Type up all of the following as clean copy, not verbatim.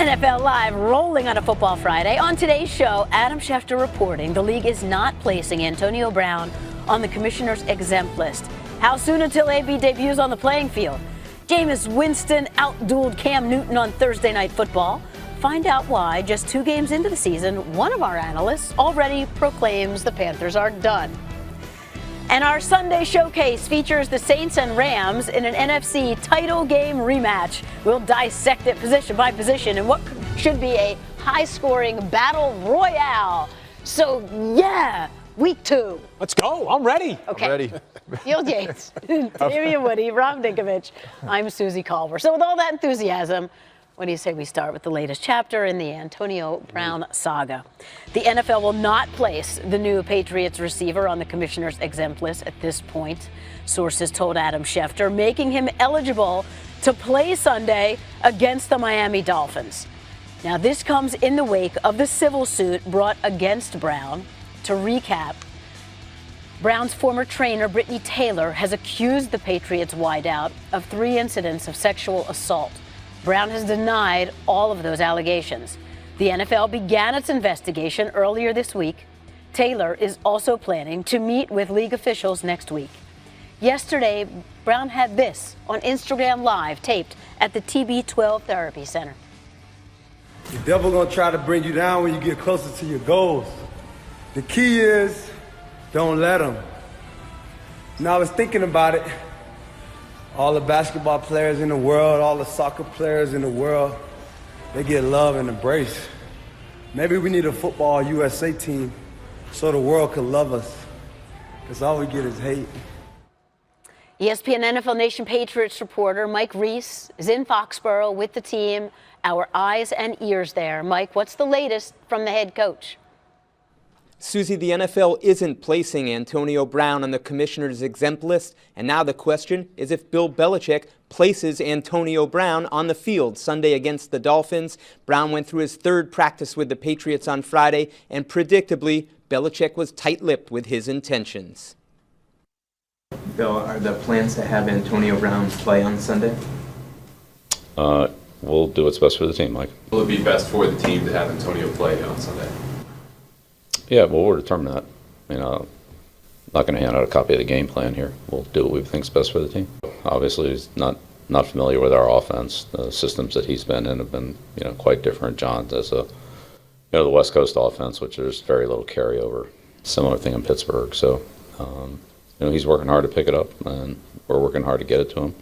NFL Live, rolling on a football Friday. On today's show, Adam Schefter reporting the league is not placing Antonio Brown on the commissioner's exempt list. How soon until AB debuts on the playing field? Jameis Winston outdueled Cam Newton on Thursday Night Football. Find out why, just 2 games into the season, one of our analysts already proclaims the Panthers are done. And our Sunday showcase features the Saints and Rams in an NFC title game rematch. We'll dissect it position by position in what should be a high-scoring battle royale. So, yeah, week 2. Let's go. I'm ready. Okay. I'm ready. Field Yates, Damian Woody, Rob Dinkovich. I'm Susie Culver. So with all that enthusiasm, what do you say we start with the latest chapter in the Antonio Brown saga? The NFL will not place the new Patriots receiver on the commissioner's exempt list at this point, sources told Adam Schefter, making him eligible to play Sunday against the Miami Dolphins. Now, this comes in the wake of the civil suit brought against Brown. To recap, Brown's former trainer, Brittany Taylor, has accused the Patriots wideout of 3 incidents of sexual assault. Brown has denied all of those allegations. The NFL began its investigation earlier this week. Taylor is also planning to meet with league officials next week. Yesterday, Brown had this on Instagram Live, taped at the TB12 Therapy Center. The devil gonna try to bring you down when you get closer to your goals. The key is, don't let him. Now I was thinking about it. All the basketball players in the world, all the soccer players in the world, they get love and embrace. Maybe we need a football USA team so the world can love us, because all we get is hate. ESPN NFL Nation Patriots reporter Mike Reese is in Foxborough with the team, our eyes and ears there. Mike, what's the latest from the head coach? Susie, the NFL isn't placing Antonio Brown on the commissioner's exempt list, and now the question is if Bill Belichick places Antonio Brown on the field Sunday against the Dolphins. Brown went through his 3rd practice with the Patriots on Friday, and predictably, Belichick was tight-lipped with his intentions. Bill, are the plans to have Antonio Brown play on Sunday? We'll do what's best for the team, Mike. Will it be best for the team to have Antonio play on Sunday? Yeah, well, we'll determine that. I'm not going to hand out a copy of the game plan here. We'll do what we think is best for the team. Obviously, he's not familiar with our offense. The systems that he's been in have been, quite different. John does the West Coast offense, which there's very little carryover. Similar thing in Pittsburgh. So, he's working hard to pick it up, and we're working hard to get it to him.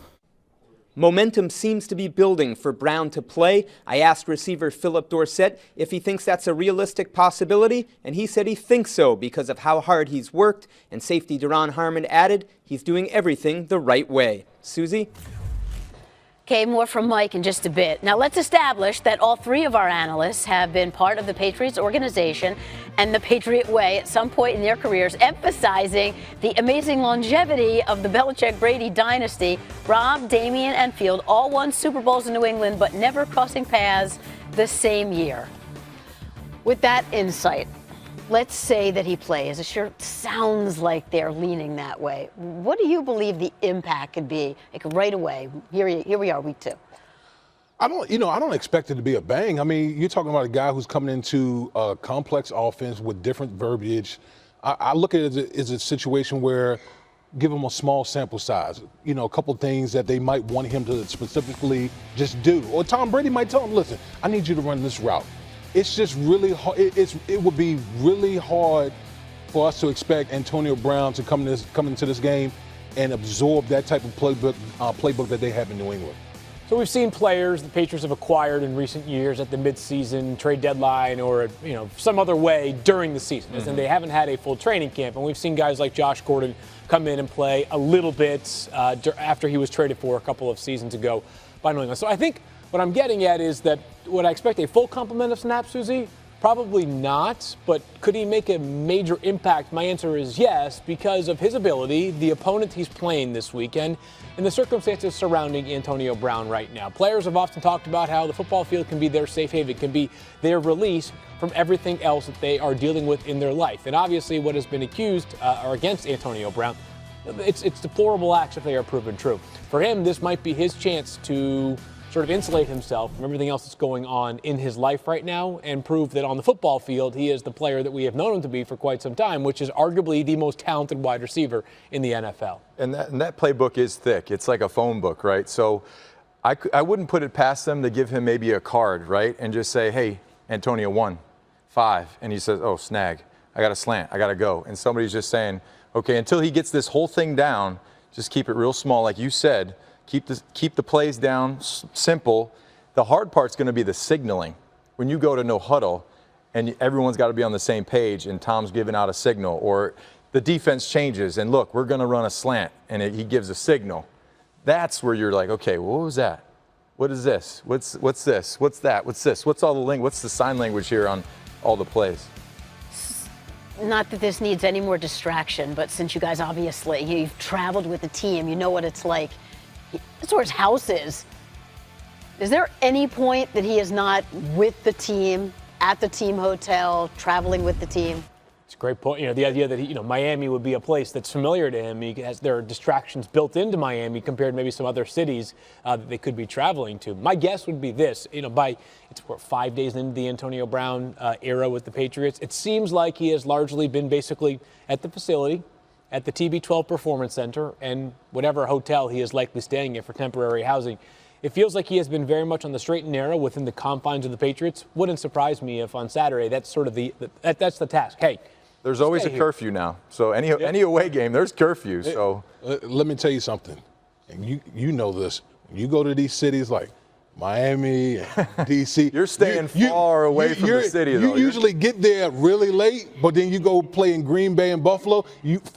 Momentum seems to be building for Brown to play. I asked receiver Philip Dorsett if he thinks that's a realistic possibility, and he said he thinks so because of how hard he's worked, and safety Duron Harmon added he's doing everything the right way. Susie? Okay, more from Mike in just a bit. Now let's establish that all 3 of our analysts have been part of the Patriots organization and the Patriot way at some point in their careers, emphasizing the amazing longevity of the Belichick-Brady dynasty. Rob, Damian, and Field all won Super Bowls in New England, but never crossing paths the same year. With that insight, let's say that he plays. It sure sounds like they're leaning that way. What do you believe the impact could be? Like right away. Here we are, week 2. I don't expect it to be a bang. I mean, you're talking about a guy who's coming into a complex offense with different verbiage. I look at it as a situation where give him a small sample size, a couple things that they might want him to specifically just do. Or Tom Brady might tell him, listen, I need you to run this route. It's just really hard. It would be really hard for us to expect Antonio Brown to come into this game and absorb that type of playbook that they have in New England. So we've seen players the Patriots have acquired in recent years at the midseason trade deadline or some other way during the season, and they haven't had a full training camp. And we've seen guys like Josh Gordon come in and play a little bit after he was traded for a couple of seasons ago by New England. So I think what I'm getting at is that would I expect a full complement of snaps, Susie? Probably not, but could he make a major impact? My answer is yes, because of his ability, the opponent he's playing this weekend, and the circumstances surrounding Antonio Brown right now. Players have often talked about how the football field can be their safe haven, can be their release from everything else that they are dealing with in their life. And obviously what has been accused or against Antonio Brown, it's deplorable acts if they are proven true. For him, this might be his chance to sort of insulate himself from everything else that's going on in his life right now and prove that on the football field he is the player that we have known him to be for quite some time, which is arguably the most talented wide receiver in the NFL. And that playbook is thick. It's like a phone book, right? So I wouldn't put it past them to give him maybe a card, right? And just say, hey, Antonio, 1, 5. And he says, oh, snag. I got a slant. I got to go. And somebody's just saying, okay, until he gets this whole thing down, just keep it real small, like you said. Keep the plays down, simple. The hard part's going to be the signaling. When you go to no huddle and everyone's got to be on the same page and Tom's giving out a signal, or the defense changes and look, we're going to run a slant, and he gives a signal. That's where you're like, okay, well, what was that? What is this? What's this? What's that? What's this? What's all the what's the sign language here on all the plays? Not that this needs any more distraction, but since you guys obviously, you've traveled with the team, you know what it's like. That's where his house is. Is there any point that he is not with the team, at the team hotel, traveling with the team? It's a great point. The idea that Miami would be a place that's familiar to him. There are distractions built into Miami compared to maybe some other cities that they could be traveling to. My guess would be this: it's 5 days into the Antonio Brown era with the Patriots. It seems like he has largely been basically at the facility, at the TB12 Performance Center, and whatever hotel he is likely staying in for temporary housing. It feels like he has been very much on the straight and narrow within the confines of the Patriots. Wouldn't surprise me if on Saturday that's sort of that's the task. Hey. There's always a curfew now. So any away game, there's curfew. So let me tell you something, and you know this. When you go to these cities like Miami, D.C., you're staying far away from the city. You usually get there really late, but then you go play in Green Bay and Buffalo.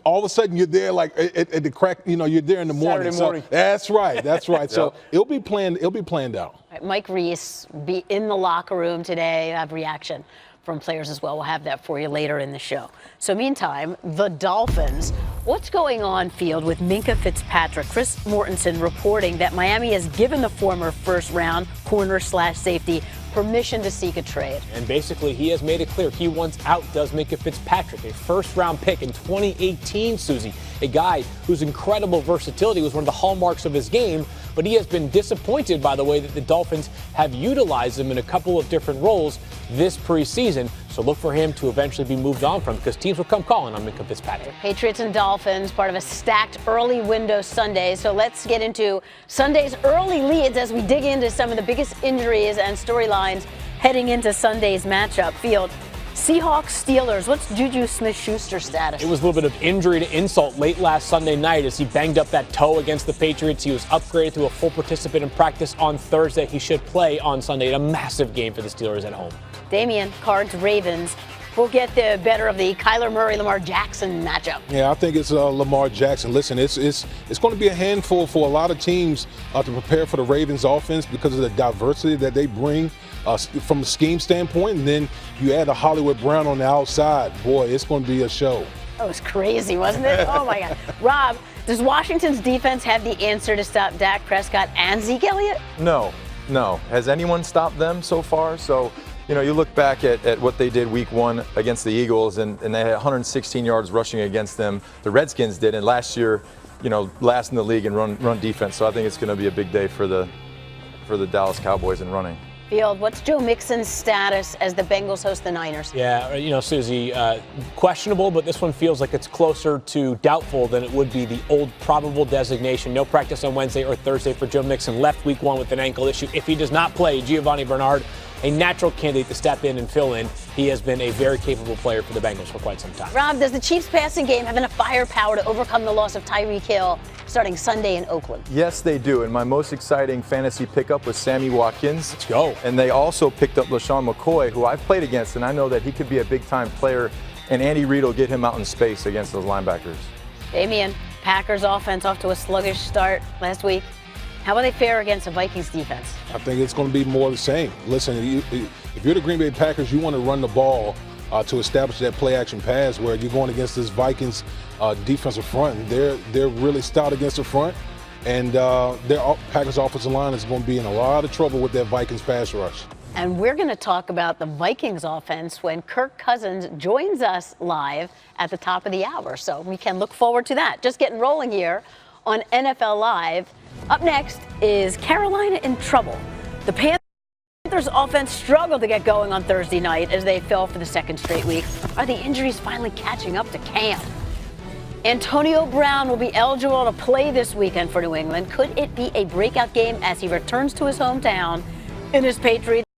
All of a sudden you're there like at the crack. You're there in the morning. Saturday morning. So that's right. That's right. So it'll be planned. It'll be planned out. Right, Mike Reese be in the locker room today. Have reaction from players as well. We'll have that for you later in the show. So meantime, the Dolphins. What's going on field with Minkah Fitzpatrick? Chris Mortensen reporting that Miami has given the former first-round corner/safety permission to seek a trade. And basically, he has made it clear he wants out, does Minkah Fitzpatrick, a first-round pick in 2018, Susie. A guy whose incredible versatility was one of the hallmarks of his game, but he has been disappointed by the way that the Dolphins have utilized him in a couple of different roles this preseason. So look for him to eventually be moved on from, because teams will come calling on Minkah Fitzpatrick. Patriots and Dolphins, part of a stacked early window Sunday. So let's get into Sunday's early leads as we dig into some of the biggest injuries and storylines heading into Sunday's matchup. Field, Seahawks, Steelers. What's Juju Smith-Schuster's status? It was a little bit of injury to insult late last Sunday night as he banged up that toe against the Patriots. He was upgraded to a full participant in practice on Thursday. He should play on Sunday in a massive game for the Steelers at home. Damian, Cards, Ravens. We'll get the better of the Kyler Murray-Lamar Jackson matchup. Yeah, I think it's Lamar Jackson. Listen, it's going to be a handful for a lot of teams to prepare for the Ravens offense because of the diversity that they bring from a scheme standpoint. And then you add a Hollywood Brown on the outside. Boy, it's going to be a show. That was crazy, wasn't it? Oh, my God. Rob, does Washington's defense have the answer to stop Dak Prescott and Zeke Elliott? No. Has anyone stopped them so far? So, you look back at what they did week 1 against the Eagles, and they had 116 yards rushing against them. The Redskins did, and last year, last in the league in run defense. So I think it's going to be a big day for the Dallas Cowboys in running. Field, what's Joe Mixon's status as the Bengals host the Niners? Yeah, Susie, questionable, but this one feels like it's closer to doubtful than it would be the old probable designation. No practice on Wednesday or Thursday for Joe Mixon. Left week 1 with an ankle issue. If he does not play, Giovanni Bernard, a natural candidate to step in and fill in. He has been a very capable player for the Bengals for quite some time. Rob, does the Chiefs passing game have enough firepower to overcome the loss of Tyreek Hill starting Sunday in Oakland? Yes, they do. And my most exciting fantasy pickup was Sammy Watkins. Let's go. And they also picked up LaShawn McCoy, who I've played against, and I know that he could be a big-time player, and Andy Reid will get him out in space against those linebackers. Damian, Packers offense off to a sluggish start last week. How will they fare against the Vikings defense? I think it's going to be more of the same. Listen, if you're the Green Bay Packers, you want to run the ball to establish that play-action pass where you're going against this Vikings defensive front. They're really stout against the front, and their Packers offensive line is going to be in a lot of trouble with that Vikings pass rush. And we're going to talk about the Vikings offense when Kirk Cousins joins us live at the top of the hour. So we can look forward to that. Just getting rolling here on NFL Live. Up next is Carolina in trouble. The Panthers offense struggled to get going on Thursday night as they fell for the second straight week. Are the injuries finally catching up to camp? Antonio Brown will be eligible to play this weekend for New England. Could it be a breakout game as he returns to his hometown in his Patriots